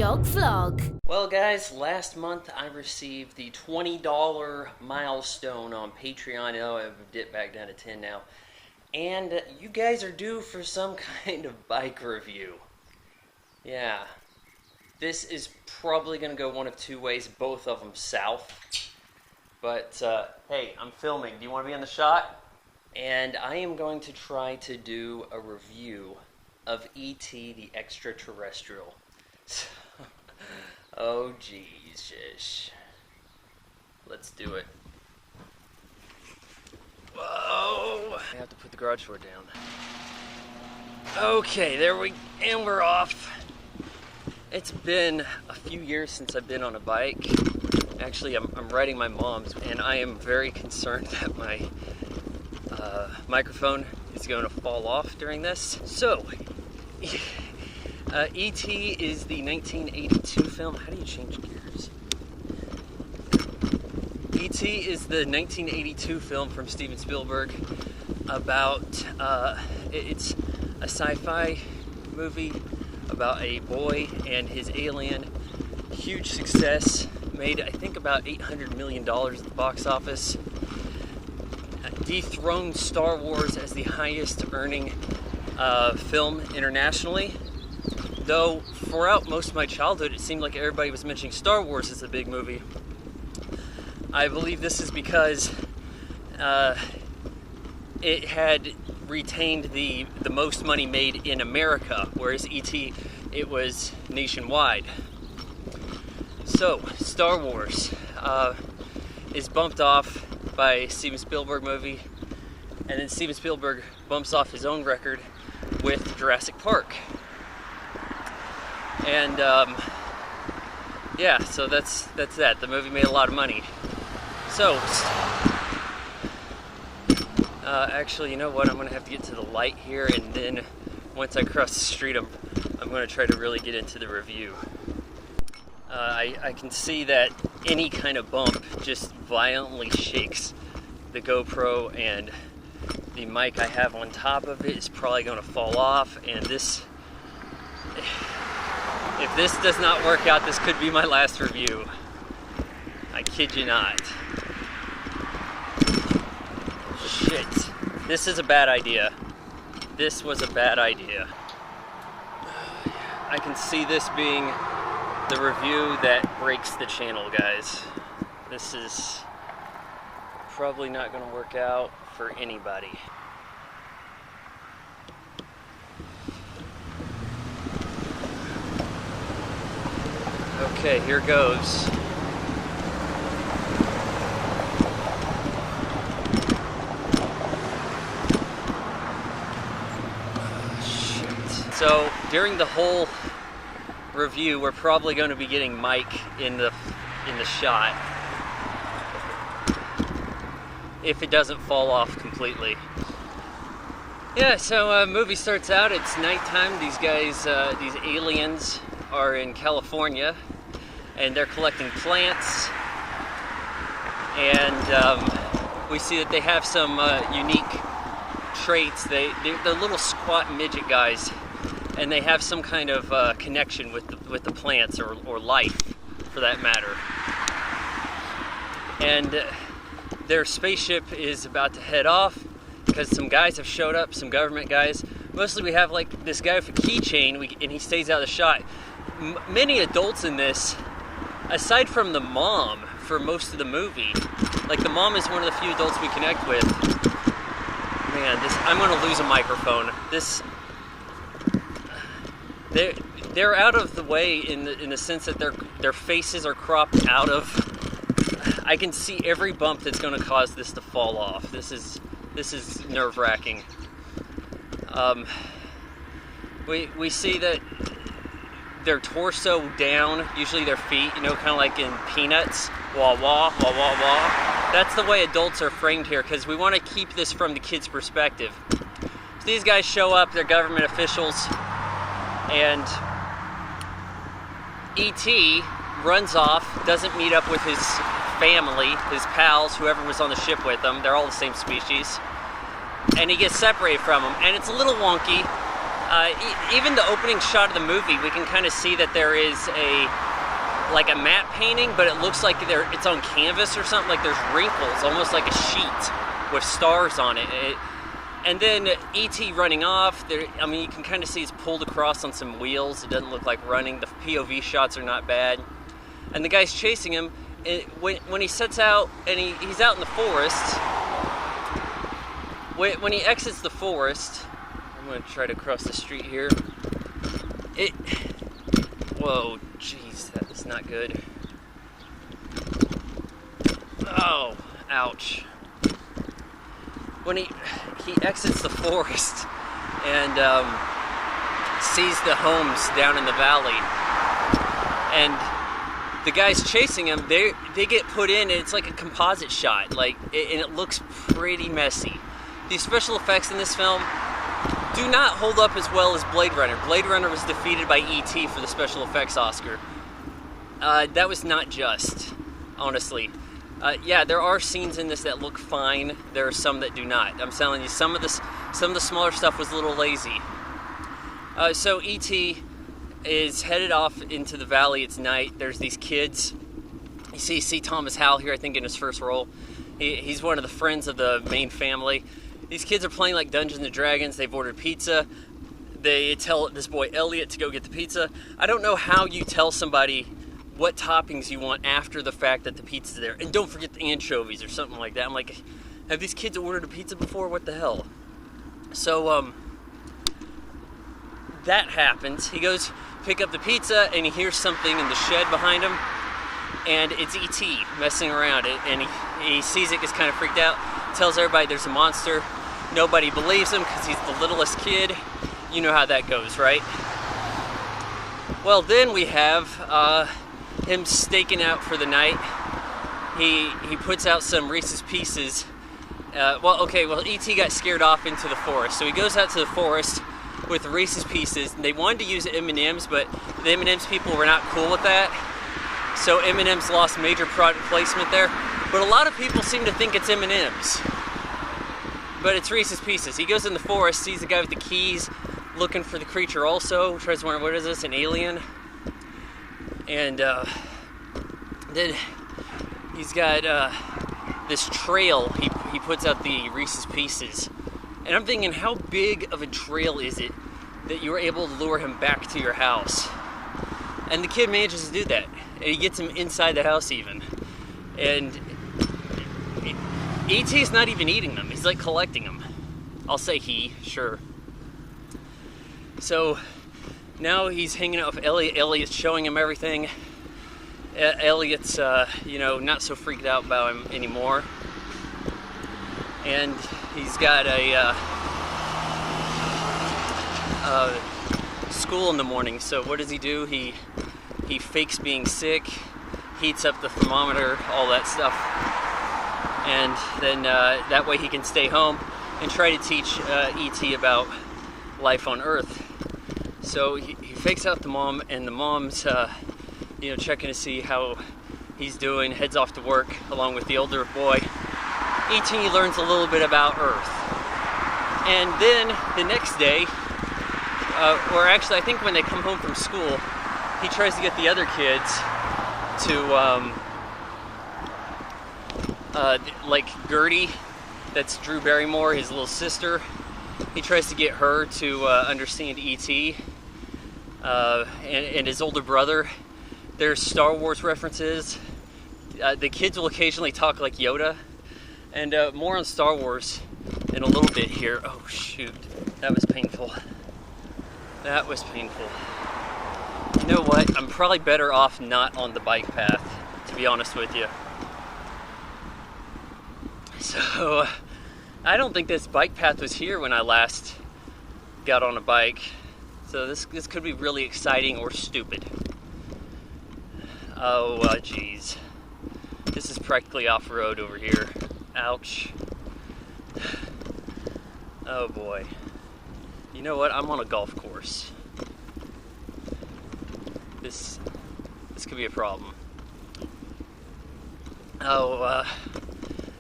Dog Vlog. Well guys, last month I received the $20 milestone on Patreon. Oh, I've dipped back down to 10 now. And you guys are due for some kind of bike review. Yeah. This is probably going to go one of two ways, both of them south. But, hey, I'm filming. Do you want to be in the shot? And I am going to try to do a review of E.T. the Extra-Terrestrial. Oh, Jesus. Let's do it. Whoa! I have to put the garage door down. Okay, and we're off. It's been a few years since I've been on a bike. Actually, I'm riding my mom's, and I am very concerned that my microphone is going to fall off during this. So, E.T. is the 1982 film. How do you change gears? E.T. is the 1982 film from Steven Spielberg about, it's a sci-fi movie about a boy and his alien. Huge success, made I think about $800 million at the box office. Dethroned Star Wars as the highest earning film internationally. Though throughout most of my childhood it seemed like everybody was mentioning Star Wars as a big movie. I believe this is because it had retained the most money made in America, whereas E.T. it was nationwide. So, Star Wars is bumped off by a Steven Spielberg movie, and then Steven Spielberg bumps off his own record with Jurassic Park. And yeah, so that's that. The movie made a lot of money. So, actually, you know what? I'm gonna have to get to the light here, and then once I cross the street, I'm gonna try to really get into the review. I can see that any kind of bump just violently shakes the GoPro, and the mic I have on top of it is probably gonna fall off, and this, if this does not work out, this could be my last review. I kid you not. Shit. This is a bad idea. This was a bad idea. I can see this being the review that breaks the channel, guys. This is probably not going to work out for anybody. Okay, here goes. So during the whole review, we're probably going to be getting Mike in the shot if it doesn't fall off completely. Yeah, so movie starts out. It's nighttime. These guys, these aliens, are in California, and they're collecting plants. And we see that they have some unique traits. They're little squat midget guys. And they have some kind of connection with the plants or life, for that matter. And their spaceship is about to head off because some guys have showed up, some government guys. Mostly we have like this guy with a keychain, and he stays out of the shot. Many adults in this, aside from the mom for most of the movie, like the mom is one of the few adults we connect with. Man, I'm gonna lose a microphone. They're out of the way in the sense that their faces are cropped out of. I can see every bump that's going to cause this to fall off. This is nerve-wracking. We see that their torso down, usually their feet, you know, kind of like in Peanuts, wah wah wah wah wah. That's the way adults are framed here because we want to keep this from the kids' perspective. So these guys show up, they're government officials. And E.T. runs off, doesn't meet up with his family, his pals, whoever was on the ship with them. They're all the same species. And he gets separated from them. And it's a little wonky Even the opening shot of the movie, we can kind of see that there is like a matte painting, but it looks like it's on canvas or something. Like there's wrinkles, almost like a sheet with stars on it. And then E.T. running off. I mean, you can kind of see he's pulled across on some wheels. It doesn't look like running. The POV shots are not bad. And the guy's chasing him. When he sets out, and he's out in the forest, when he exits the forest, I'm going to try to cross the street here. Whoa, jeez, that is not good. Oh, ouch. When he exits the forest and sees the homes down in the valley, and the guys chasing him, they get put in, and it's like a composite shot, and it looks pretty messy. These special effects in this film do not hold up as well as Blade Runner. Blade Runner was defeated by E.T. for the special effects Oscar. That was not just, honestly. Yeah, there are scenes in this that look fine. There are some that do not. I'm telling you, some of the smaller stuff was a little lazy. So E.T. is headed off into the valley. It's night. There's these kids. You see Thomas Howell here, I think, in his first role. He's one of the friends of the main family. These kids are playing like Dungeons and Dragons. They've ordered pizza. They tell this boy Elliot to go get the pizza. I don't know how you tell somebody what toppings you want after the fact that the pizza's there. And don't forget the anchovies or something like that. I'm like, have these kids ordered a pizza before? What the hell? So, that happens. He goes pick up the pizza, and he hears something in the shed behind him, and it's E.T. messing around it, and he sees it, gets kind of freaked out, tells everybody there's a monster. Nobody believes him because he's the littlest kid. You know how that goes, right? Well, then we have him staking out for the night. He puts out some Reese's Pieces. E.T. got scared off into the forest, so he goes out to the forest with Reese's Pieces. They wanted to use M&Ms, but the M&Ms people were not cool with that, so M&Ms lost major product placement there. But a lot of people seem to think it's M&Ms, but it's Reese's Pieces. He goes in the forest, sees the guy with the keys, looking for the creature also, tries to wonder, what is this, an alien? And then he's got this trail. He puts out the Reese's Pieces. And I'm thinking, how big of a trail is it that you were able to lure him back to your house? And the kid manages to do that. And he gets him inside the house even. And E.T.'s not even eating them. He's like collecting them. I'll say he, sure. So now he's hanging out with Elliot. Elliot's showing him everything. Elliot's, not so freaked out about him anymore. And he's got a school in the morning. So what does he do? He fakes being sick, heats up the thermometer, all that stuff. And then that way he can stay home and try to teach E.T. about life on Earth. So he fakes out the mom, and the mom's checking to see how he's doing, heads off to work along with the older boy. E.T. learns a little bit about Earth. And then the next day, or actually I think when they come home from school, he tries to get the other kids to, like Gertie, that's Drew Barrymore, his little sister. He tries to get her to understand E.T. And his older brother. There's Star Wars references. The kids will occasionally talk like Yoda. And more on Star Wars in a little bit here. Oh shoot, that was painful. That was painful. You know what? I'm probably better off not on the bike path, to be honest with you. So, I don't think this bike path was here when I last got on a bike. So this could be really exciting or stupid. Oh, geez. This is practically off-road over here. Ouch. Oh boy. You know what? I'm on a golf course. This could be a problem.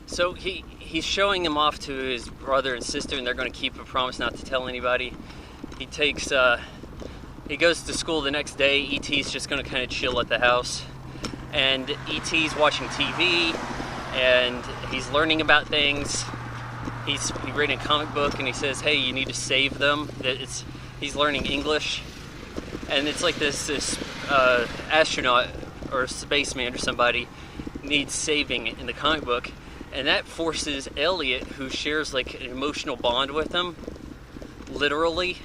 So he's showing him off to his brother and sister, and they're going to keep a promise not to tell anybody. he takes, he goes to school the next day. E.T.'s just going to kind of chill at the house. And E.T.'s watching TV, and he's learning about things. He's reading a comic book, and he says, hey, you need to save them. He's learning English. And it's like this astronaut or spaceman or somebody needs saving in the comic book. And that forces Elliot, who shares like an emotional bond with him, literally,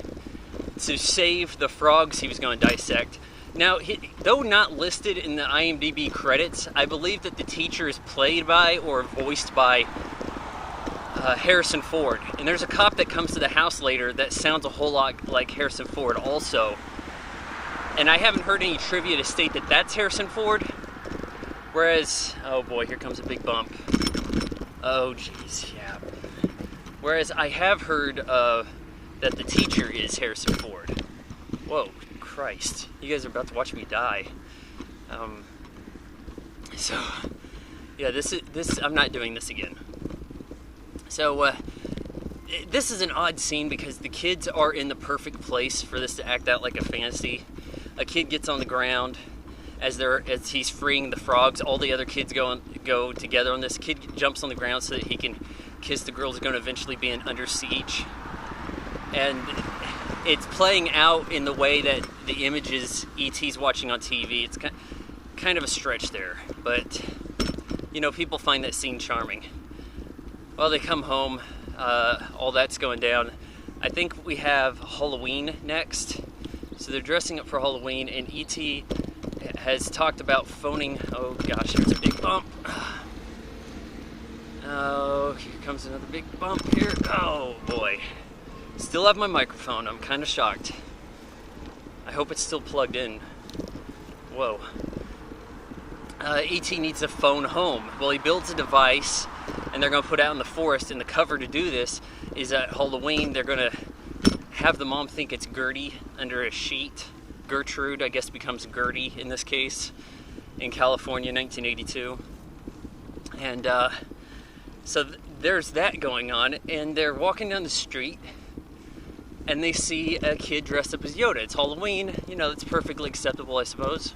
to save the frogs he was going to dissect. Now, though not listed in the IMDb credits, I believe that the teacher is played by or voiced by Harrison Ford. And there's a cop that comes to the house later that sounds a whole lot like Harrison Ford also. And I haven't heard any trivia to state that that's Harrison Ford. Whereas, oh boy, here comes a big bump. Oh jeez, yeah. Whereas I have heard that the teacher is Harrison Ford. Whoa, Christ. You guys are about to watch me die. So, yeah, this I'm not doing this again. So, this is an odd scene because the kids are in the perfect place for this to act out like a fantasy. A kid gets on the ground as he's freeing the frogs. All the other kids go together on this. Kid jumps on the ground so that he can kiss the girl who's going to eventually be in Under Siege. And it's playing out in the way that the images E.T.'s watching on TV. It's kind of a stretch there, but you know, people find that scene charming. Well, they come home, all that's going down. I think we have Halloween next. So they're dressing up for Halloween, and E.T. has talked about phoning. Oh gosh, there's a big bump. Oh, here comes another big bump here. Oh boy. Still have my microphone. I'm kind of shocked. I hope it's still plugged in. Whoa. E.T. needs a phone home. Well, he builds a device, and they're going to put it out in the forest, and the cover to do this is at Halloween. They're going to have the mom think it's Gertie under a sheet. Gertrude, I guess, becomes Gertie in this case in California, 1982. And so there's that going on, and they're walking down the street, and they see a kid dressed up as Yoda. It's Halloween, you know, it's perfectly acceptable, I suppose.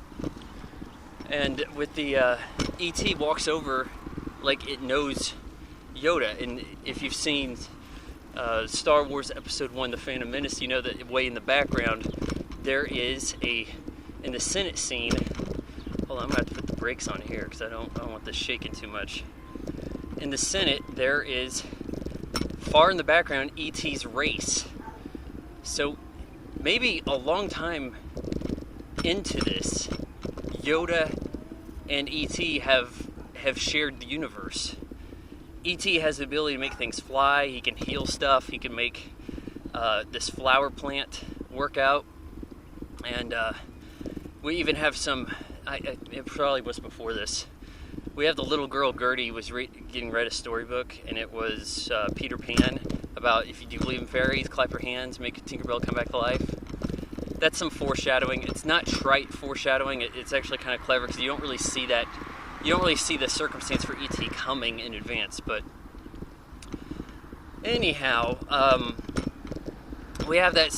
And with the E.T. walks over like it knows Yoda. And if you've seen Star Wars Episode 1, The Phantom Menace, you know that way in the background there is in the Senate scene. Hold on, I'm going to have to put the brakes on here because I don't want this shaking too much. In the Senate, there is, far in the background, E.T.'s race. So maybe a long time into this, Yoda and E.T. have shared the universe. E.T. has the ability to make things fly. He can heal stuff. He can make this flower plant work out. And we even have some, it probably was before this, we have the little girl Gertie was getting read a storybook, and it was Peter Pan, about if you do believe in fairies, clap your hands, make Tinkerbell come back to life. That's some foreshadowing. It's not trite foreshadowing. It's actually kind of clever because you don't really see that. You don't really see the circumstance for E.T. coming in advance. But anyhow, we have that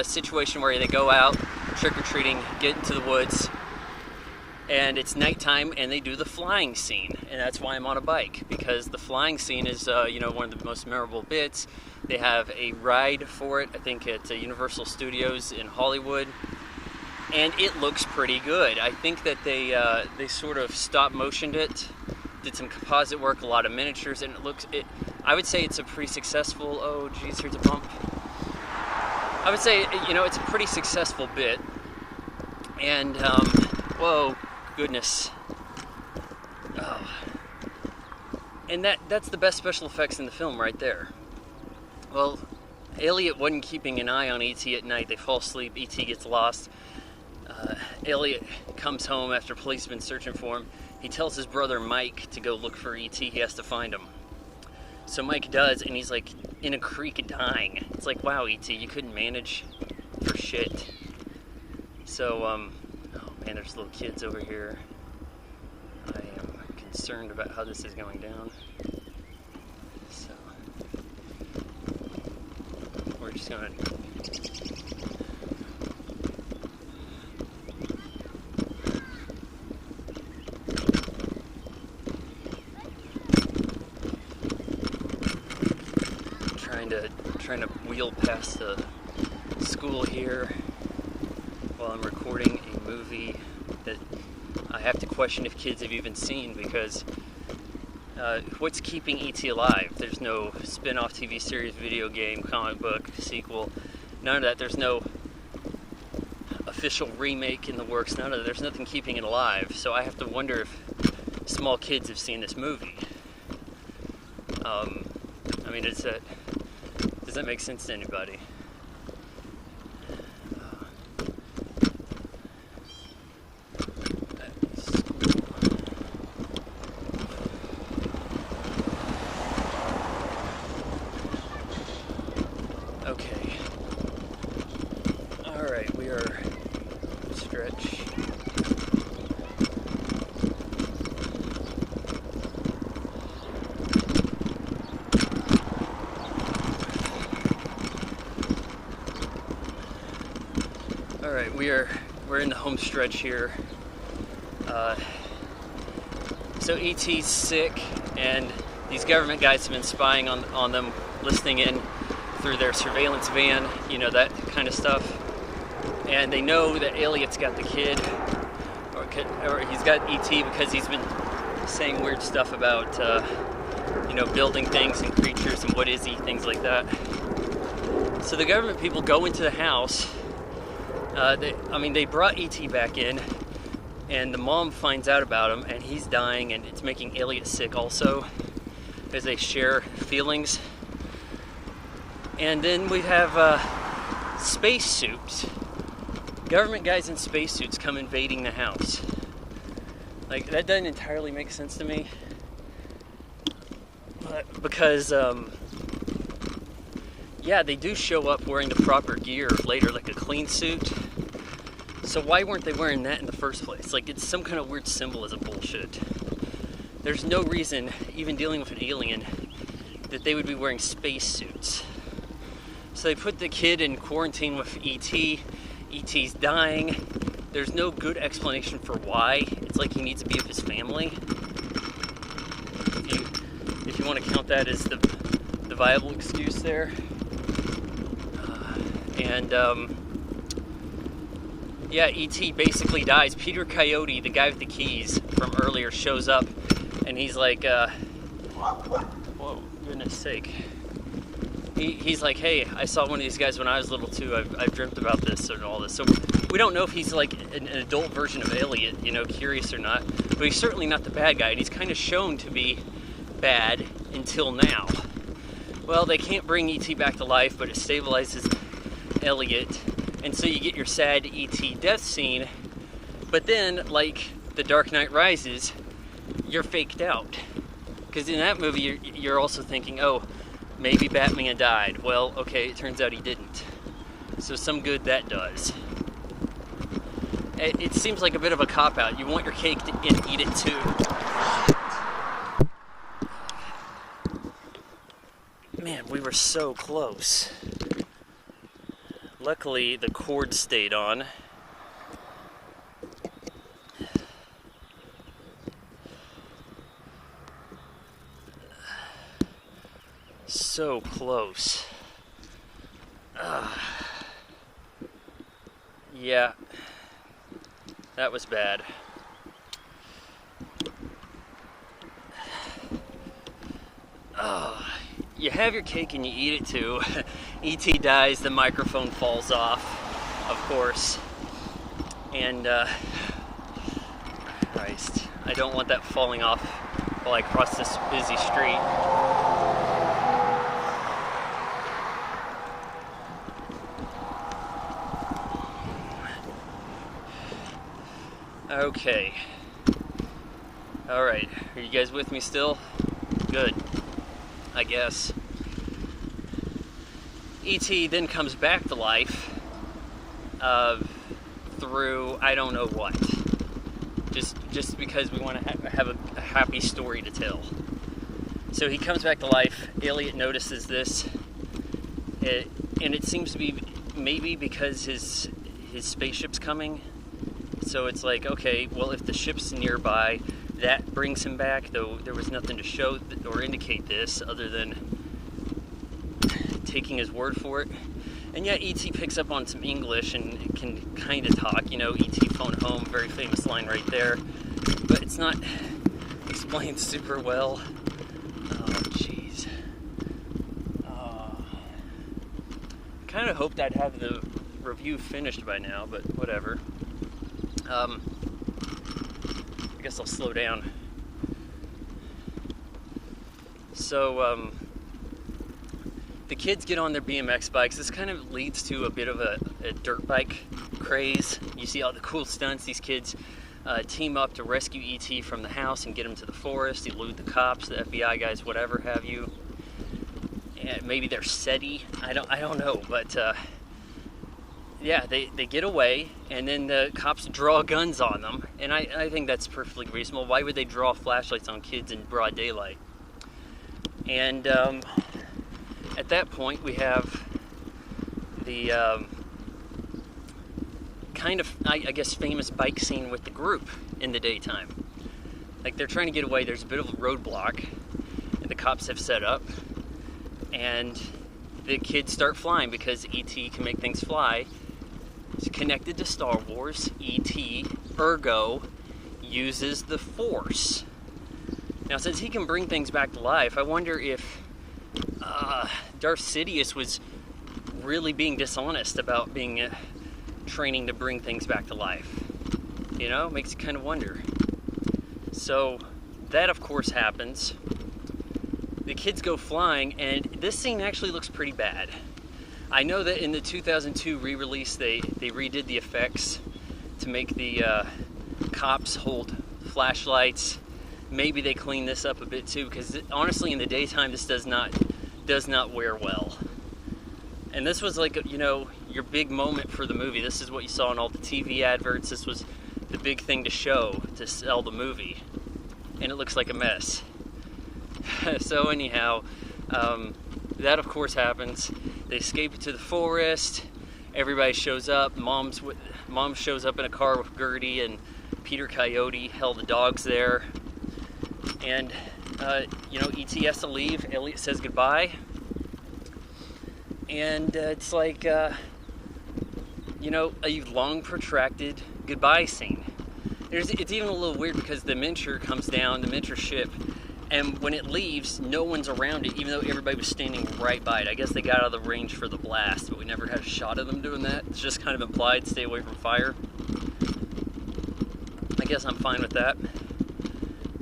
situation where they go out trick-or-treating, get into the woods, and it's nighttime, and they do the flying scene. And that's why I'm on a bike, because the flying scene is one of the most memorable bits. They have a ride for it, I think at Universal Studios in Hollywood, and it looks pretty good. I think that they sort of stop motioned it, did some composite work, a lot of miniatures, and I would say it's a pretty successful, oh geez, here's a bump. I would say, it's a pretty successful bit, and, whoa, goodness. Oh. And that's the best special effects in the film right there. Well, Elliot wasn't keeping an eye on E.T. at night. They fall asleep. E.T. gets lost. Elliot comes home after police have been searching for him. He tells his brother Mike to go look for E.T. He has to find him. So Mike does, and he's like in a creek dying. It's like, wow, E.T., you couldn't manage for shit. So, oh man, there's little kids over here. I am concerned about how this is going down. So, we're just gonna trying to wheel past the school here while I'm recording a movie that I have to question if kids have even seen, because what's keeping E.T. alive? There's no spin-off TV series, video game, comic book, sequel, none of that. There's no official remake in the works, none of that. There's nothing keeping it alive, so I have to wonder if small kids have seen this movie. I mean, does that make sense to anybody? Okay. All right, we are stretch. All right, we're in the home stretch here. So E.T.'s sick, and these government guys have been spying on them, listening in through their surveillance van, you know, that kind of stuff. And they know that Elliot's got the kid, or he's got E.T. because he's been saying weird stuff about, you know, building things and creatures and what is he, things like that. So the government people go into the house. They brought E.T. back in, and the mom finds out about him, and he's dying, and it's making Elliot sick also, as they share feelings. And then we have spacesuits. Government guys in spacesuits come invading the house. Like, that doesn't entirely make sense to me. But because, yeah, they do show up wearing the proper gear later, like a clean suit. So why weren't they wearing that in the first place? Like, it's some kind of weird symbolism bullshit. There's no reason, even dealing with an alien, that they would be wearing spacesuits. So they put the kid in quarantine with E.T. E.T.'s dying. There's no good explanation for why. It's like he needs to be with his family. If you want to count that as the viable excuse there. Yeah, E.T. basically dies. Peter Coyote, the guy with the keys from earlier, shows up, and he's like, whoa, goodness sake. He's like, hey, I saw one of these guys when I was little too. I've dreamt about this and all this. So we don't know if he's like an adult version of Elliot, you know, curious or not. But he's certainly not the bad guy, and he's kind of shown to be bad until now. Well, they can't bring E.T. back to life, but it stabilizes Elliot. And so you get your sad E.T. death scene. But then, like The Dark Knight Rises, you're faked out. Because in that movie, you're also thinking, oh, maybe Batman died. Well, okay, it turns out he didn't. So some good that does. It seems like a bit of a cop-out. You want your cake and eat it too. Man, we were so close. Luckily, the cord stayed on. So close. Yeah, that was bad. You have your cake and you eat it too. E.T. dies, the microphone falls off, of course. And, Christ, I don't want that falling off while I cross this busy street. Okay. Alright, are you guys with me still? Good. I guess. E.T. then comes back to life through I don't know what. Just because we want to have a happy story to tell. So he comes back to life. Elliot notices this, and it seems to be maybe because his spaceship's coming. So it's like, okay, well, if the ship's nearby, that brings him back, though there was nothing to show or indicate this other than taking his word for it. And yeah, E.T. picks up on some English and can kind of talk. E.T. phone home, very famous line right there. But it's not explained super well. Oh, jeez. Kind of hoped I'd have the review finished by now, but whatever. I guess I'll slow down. So, the kids get on their BMX bikes. This kind of leads to a bit of a dirt bike craze. You see all the cool stunts. These kids team up to rescue E.T. from the house and get him to the forest, elude the cops, the FBI guys, whatever have you. And maybe they're SETI. I don't know, but yeah, they get away, and then the cops draw guns on them, and I think that's perfectly reasonable. Why would they draw flashlights on kids in broad daylight? And at that point, we have the kind of, I guess, famous bike scene with the group in the daytime. Like, they're trying to get away. There's a bit of a roadblock that the cops have set up, and the kids start flying because E.T. can make things fly. It's connected to Star Wars. E.T., ergo, uses the Force. Now, since he can bring things back to life, I wonder if Darth Sidious was really being dishonest about being training to bring things back to life. Makes you kind of wonder. So, that of course happens. The kids go flying, and this scene actually looks pretty bad. I know that in the 2002 re-release, they redid the effects to make the cops hold flashlights. Maybe they cleaned this up a bit too, because honestly, in the daytime, this does not wear well. And this was like, your big moment for the movie. This is what you saw in all the TV adverts. This was the big thing to show, to sell the movie. And it looks like a mess. So anyhow, that of course happens. They escape to the forest. Everybody shows up. Mom shows up in a car with Gertie and Peter Coyote. Hell, the dog's there. And E.T. has to leave. Elliot says goodbye. And it's like, a long protracted goodbye scene. It's even a little weird because the miniature comes down, the miniature ship, and when it leaves, no one's around it, even though everybody was standing right by it. I guess they got out of the range for the blast, but we never had a shot of them doing that. It's just kind of implied, stay away from fire. I guess I'm fine with that.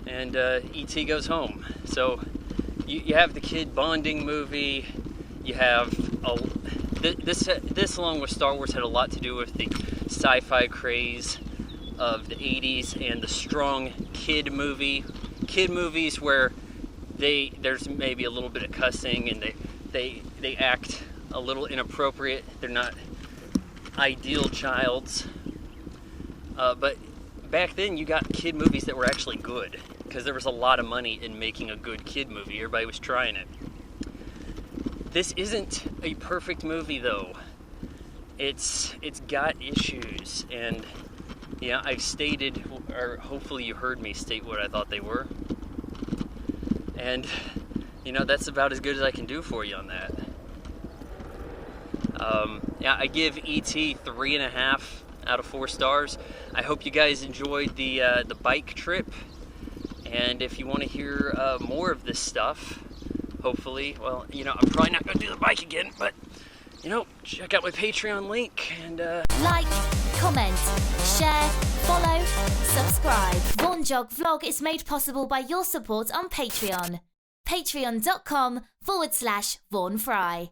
And E.T. goes home. So you have the kid bonding movie. You have this along with Star Wars had a lot to do with the sci-fi craze of the 80s and the strong kid movies where there's maybe a little bit of cussing and they act a little inappropriate. They're not ideal childs. But back then you got kid movies that were actually good because there was a lot of money in making a good kid movie. Everybody was trying it. This isn't a perfect movie though. It's got issues, and yeah, I've stated, or hopefully you heard me state what I thought they were. And, that's about as good as I can do for you on that. Yeah, I give E.T. 3.5 out of 4 stars. I hope you guys enjoyed the bike trip. And if you want to hear more of this stuff, hopefully, well, I'm probably not going to do the bike again, but, check out my Patreon link and... Like, comment, share, follow, subscribe. Vaughan Jog Vlog is made possible by your support on Patreon. Patreon.com/Vaughan Fry.